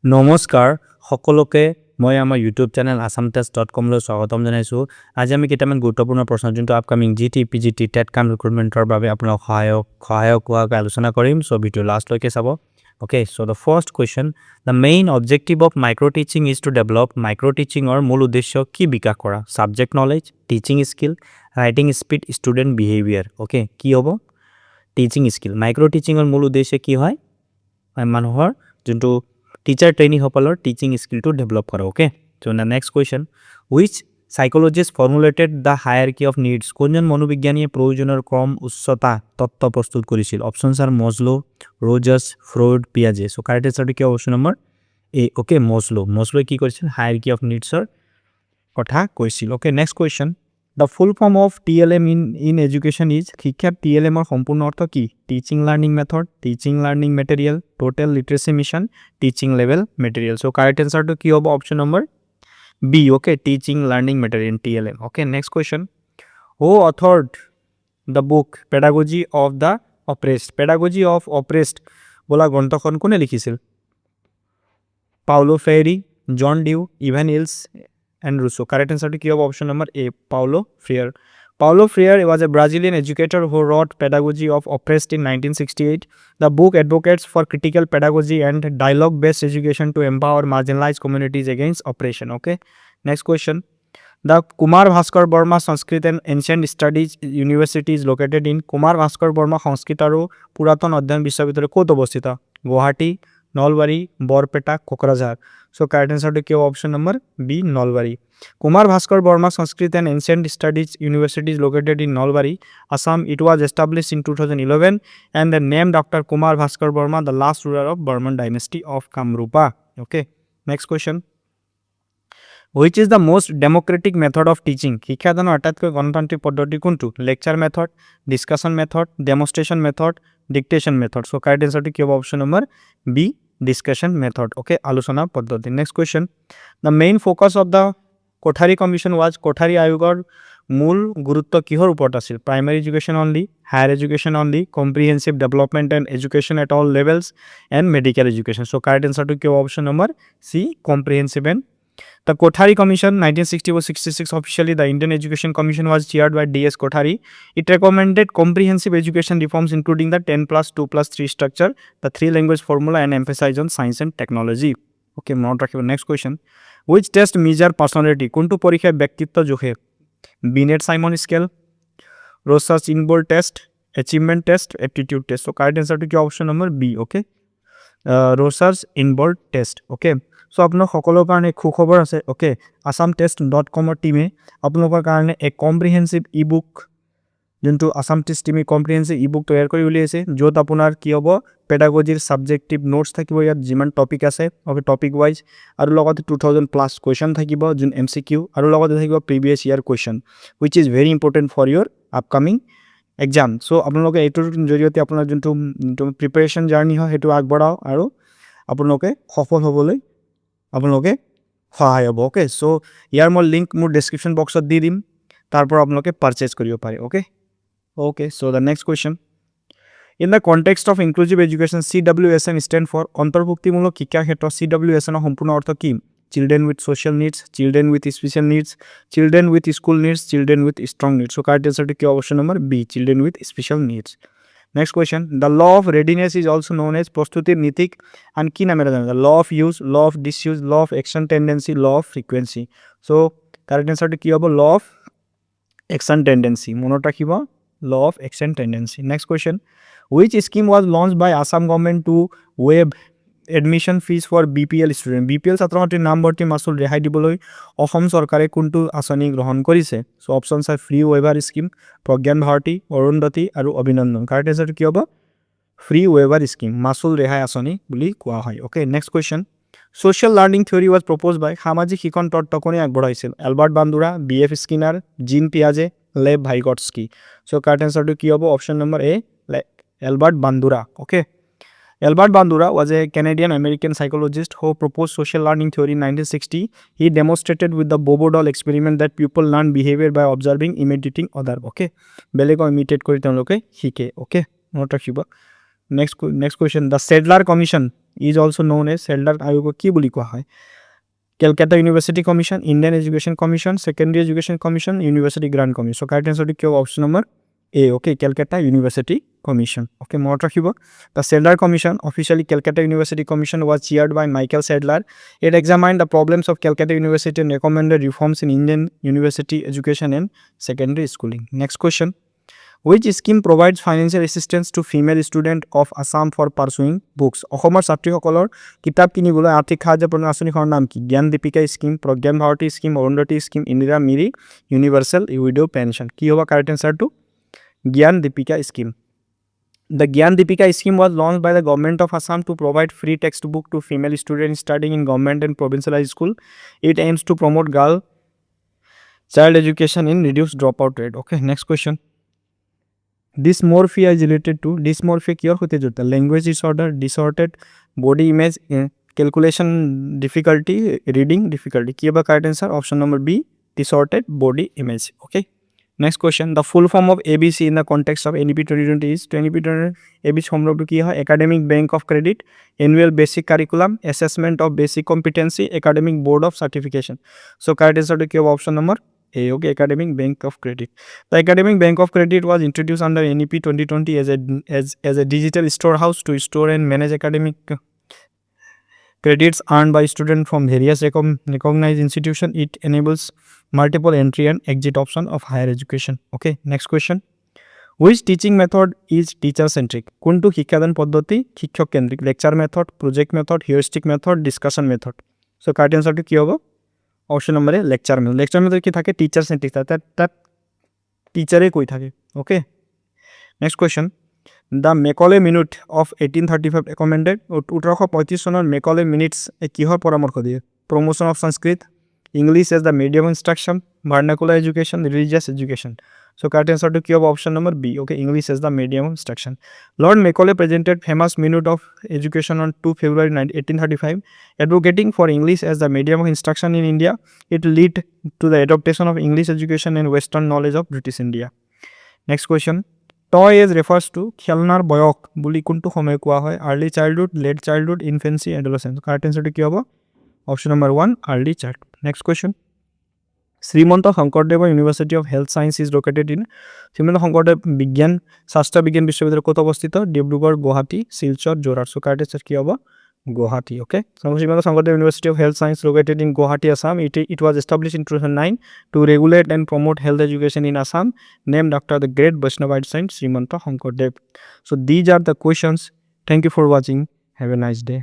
নমস্কাৰ সকলোকে মই আমাৰ ইউটিউব চেনেল assamtest.com লৈ স্বাগতম জনাইছো। আজি আমি কেইটামান গুৰুত্বপূৰ্ণ প্ৰশ্ন যোনটো আপকামিং GT PGT TET ৰিক্ৰুটমেন্টৰ বাবে আপোনাক সহায়ক হোৱাকৈ আলোচনা কৰিম। সো ভিডিও লাষ্টলৈকে চাব। Okay, so the first question, the main objective of micro teaching is to develop micro teaching or মূল উদ্দেশ্য কি বিকাশ কৰা? Subject knowledge, teaching skill, writing speed, student behavior. Okay, কি হ'ব? Teaching skill. Micro teaching or মূল উদ্দেশ্য কি হয়? মানুহৰ যোনটো টিচাৰ ট্ৰেইনিং সকলৰ টিচিং স্কিলটো ডেভেলপ কৰা। Okay, so the next question, which psychologist formulated the hierarchy of needs? কোনজন মনোবিজ্ঞানীয়ে প্ৰয়োজনৰ ক্ৰম উচ্চতা তত্ত্ব প্ৰস্তুত কৰিছিল? Options are Maslow, Rogers, Freud, পিয়াজে। সো কাৰেক্ট এনসাৰটো কি অপশ্যন নম্বৰ এ। ওকে, মজলোৱে কি কৰিছিল? হায়াৰকি অফ নিডছৰ কথা কৈছিল। Okay, next question, the full form of TLM in education is? শিক্ষাত TLMৰ সম্পূৰ্ণ অৰ্থ কি? Teaching learning method, teaching learning material, total literacy mission, teaching level material. So correct এনসাৰটো কি হ'ব? Option number B. Okay, teaching learning material TLM। Okay, next question, who authored the book pedagogy of the oppressed? Pedagogy of oppressed বোলা গ্ৰন্থখন কোনে লিখিছিল? Paulo Freire, John Dewey, Ivan Illich and Russo. Correct answer to key of option number A, Paulo Freire. Paulo Freire was a Brazilian educator who wrote Pedagogy of Oppressed in 1968. The book advocates for critical pedagogy and dialogue-based education to empower marginalized communities against oppression. Okay. Next question. The Kumar Bhaskar Burma Sanskrit and Ancient Studies University is located in? Kumar Bhaskar Burma Sanskrit aru Puraton Adhyan Vishwavidyalaya kot obosthita? Guwahati, Nalbari, Borpeta, Kokrajhar. So correct answer to option number B, Nalbari. Kumar Bhaskar Burma Sanskrit and Ancient Studies University is located in Nalbari, Assam. It was established in 2011 and the name Dr. Kumar Bhaskar Burma, the last ruler of Burman dynasty of Kamrupa. Okay. Next question. Which is the most democratic method of teaching? শিক্ষাদানৰ আটাইতকৈ গণতান্ত্ৰিক পদ্ধতি কোনটো? Lecture method, discussion method, demonstration method, dictation method. So correct এনসারটি কি হবে? Option number B, discussion method. Okay, আলোচনা পদ্ধতি। Next question, the main focus of the Kothari commission was? Kothari আয়োগৰ মূল গুৰুত্ব কিহৰ ওপৰত আছিল? Primary education only, higher education only, comprehensive development and education at all levels and medical education. So correct এনসারটি কি হবে? Option number C, comprehensive and The Kothari Commission 1964-66, officially the Indian Education Commission, was chaired by D.S. Kothari. It recommended comprehensive education reforms including the 10+2+3 structure, the 3-language formula and emphasize on science and technology. Okay, next question. Which test measure personality? Kuntu porikha byaktitwa jokhe? Binet Simon scale, Rorschach inboard test, achievement test, aptitude test. So correct answer to ki option number B. Okay, Rorschach inboard test. Okay. So আপোনাক সকলোৰ কাৰণে সুখবৰ আছে। Okay, assamtest.com টিমে আপোনালোকৰ কাৰণে এক comprehensive ই book, যোনটো আসাম টেষ্ট টিমে কম্প্ৰিহেনচিভ ই বুক তৈয়াৰ কৰি উলিয়াইছে, য'ত আপোনাৰ কি হ'ব? পেডাগজিৰ ছাবজেক্টিভ নোটছ থাকিব, ইয়াত যিমান টপিক আছে, ওকে, টপিক ৱাইজ, আৰু লগতে 2000+ কুৱেশ্যন থাকিব, যোন MCQ, আৰু লগতে থাকিব previous year question, which is very important for your upcoming exam. So' আপোনালোকে এইটোৰ জৰিয়তে আপোনাৰ যোনটো প্ৰিপেৰেশ্যন জাৰ্ণি হয় সেইটো আগবঢ়াওক আৰু আপোনালোকে সফল হ'বলৈ আপোনালোকে সহায় হ'ব। ওকে, সো ইয়াৰ মই লিংক মোৰ ডেছক্ৰিপশ্যন বক্সত দি দিম, তাৰ পৰা আপোনালোকে পাৰচেজ কৰিব পাৰে। Okay, so the next question, in the context of inclusive education CWSM stand for? অন্তৰ্ভুক্তিমূলক শিক্ষাৰ ক্ষেত্ৰত CWSMৰ সম্পূৰ্ণ অৰ্থ কি? Children with social needs, children with special needs, children with school needs, children with strong needs. So correct এনসাৰটো কি? Option number B, children with special needs. Next question, the law of readiness is also known as প্রস্তুতির নীতিক and কি নামেৰে জানা? law of use, law of disuse, law of action tendency, law of frequency. So correct answer to কি হ'ব? law of action tendency, মনত ৰাখিব, law of action tendency. Next question, which scheme was launched by Assam government to waive admission fees for BPL student? BPL ছাত্ৰ-ছাত্ৰীৰ নামভৰ্তি মাচুল ৰেহাই দিবলৈ অসম চৰকাৰে কোনটো আঁচনি গ্ৰহণ কৰিছে? So options are free waiver scheme, Pragyan Bharati, Arundhati আৰু অভিনন্দন। কাৰেক্ট এনসাৰটো কি হ'ব? ফ্ৰী ৱেইভাৰ স্কিম, মাচুল ৰেহাই আঁচনি বুলি কোৱা হয়। Okay, next question, social learning theory was proposed by? সামাজিক শিক্ষণ তত্ত্ব কোনে আগবঢ়াইছিল? Albert Bandura, BF Skinner, Jean পিয়াজে, লেভ ভাইগটস্কি। সো কাৰেক্ট এনসাৰটো কি হ'ব? Option number A, Albert Bandura. Okay, Albert Bandura was a Canadian-American psychologist who proposed social learning theory in 1960. He demonstrated with the Bobo doll experiment that people learn behavior by observing, imitating other. Okay, বেলেগক imitate কৰি তেওঁলোকে শিকে। Okay, মনত ৰাখিব। Next question. The Sedlar Commission is also known as Sedlar Ayog ki boli koa hoy? Calcutta University Commission, Indian Education Commission, Secondary Education Commission, University Grant Commission. So correct answer to option number A. Okay, Calcutta University Commission. Okay, more rakhibo. The Sedlar Commission, officially Calcutta University Commission, was chaired by Michael Sedlar. It examined the problems of Calcutta University and recommended reforms in Indian university education and secondary schooling. Next question. Which scheme provides financial assistance to female students of Assam for pursuing books? অসমৰ ছাত্ৰীসকলৰ কিতাপ কিনিবলৈ আৰ্থিক সাহায্য প্ৰদান আঁচনিখনৰ নাম কি? Gyan Deepika scheme, Pragyan Bharati scheme, Arundhati scheme, Indira Miri universal widow pension. কি হ'ব কাৰেক্ট এনসাৰটো? Gyan Deepika scheme. The Gyan Deepika scheme was launched by the government of Assam to provide free textbook to female students studying in government and provincial high school. It aims to promote girl child education and reduce dropout rate. Okay, next question. Dysmorphia is related to dysmorphia কিয়ৰ সৈতে জড়িত? Language disorder, distorted body image, calculation difficulty, reading difficulty. কি হবে correct answer? Option number B, distorted body image. Okay. Next question. The full form of ABC in the context of NEP 2020 is NEP 2020 ABC সম্পর্ক কি হয়? Academic Bank of Credit, Annual Basic Curriculum, Assessment of Basic Competency, Academic Board of Certification. So correct answer to কি হবে? Option number A. Okay, Academic Bank of Credit. The Academic Bank of Credit was introduced under NEP 2020 as a digital storehouse to store and manage academic credits earned by students from various recognized institutions. It enables multiple entry and exit option of higher education. Okay, next question. Which teaching method is teacher centric? কোনটো শিক্ষাদান পদ্ধতি শিক্ষক কেন্দ্রিক? Lecture method, project method, heuristic method, discussion method. So correct আনসারটি কি হবে? Option নম্বরে lecture method. Lecture method কি থাকে? টিচার সেন্ট্রিক থাকে, তার টিচারে কই থাকে। Okay, next question. The Macaulay minute of 1835 recommended 1835 চনৰ মেকলে মিনিটস কিহৰ পৰামৰ্শ দিয়ে? Promotion of Sanskrit, English as the medium instruction, vernacular education, religious education. So correct answer to Q option number B. Okay, English as the medium of instruction. Lord Macaulay presented famous minute of education on 2 February 1835, advocating for English as the medium of instruction in India. It led to the adoption of English education and Western knowledge of British India. Next question. Toy age refers to খেলনার বয়স বুলি কোনটো সময় কোৱা হয়? Early childhood, late childhood, infancy, adolescence. Correct answer to কি হ'ব? Option number 1, early childhood. Next question. Srimanta Sankardev university of health science is located in Srimanta Sankardev বিজ্ঞান স্বাস্থ্য বিজ্ঞান বিশ্ববিদ্যালয় ক'ত অৱস্থিত? Dibrugarh, Guwahati, Silchar, Jorhat. So correct answer কি হ'ব? Guwahati. Okay, so Srimanta Sankardev university of health science located in Guwahati, Assam. It was established in 2009 to regulate and promote health education in Assam, named after the great Vaishnavite saint Srimanta Shankardev. So these are the questions. Thank you for watching. Have a nice day.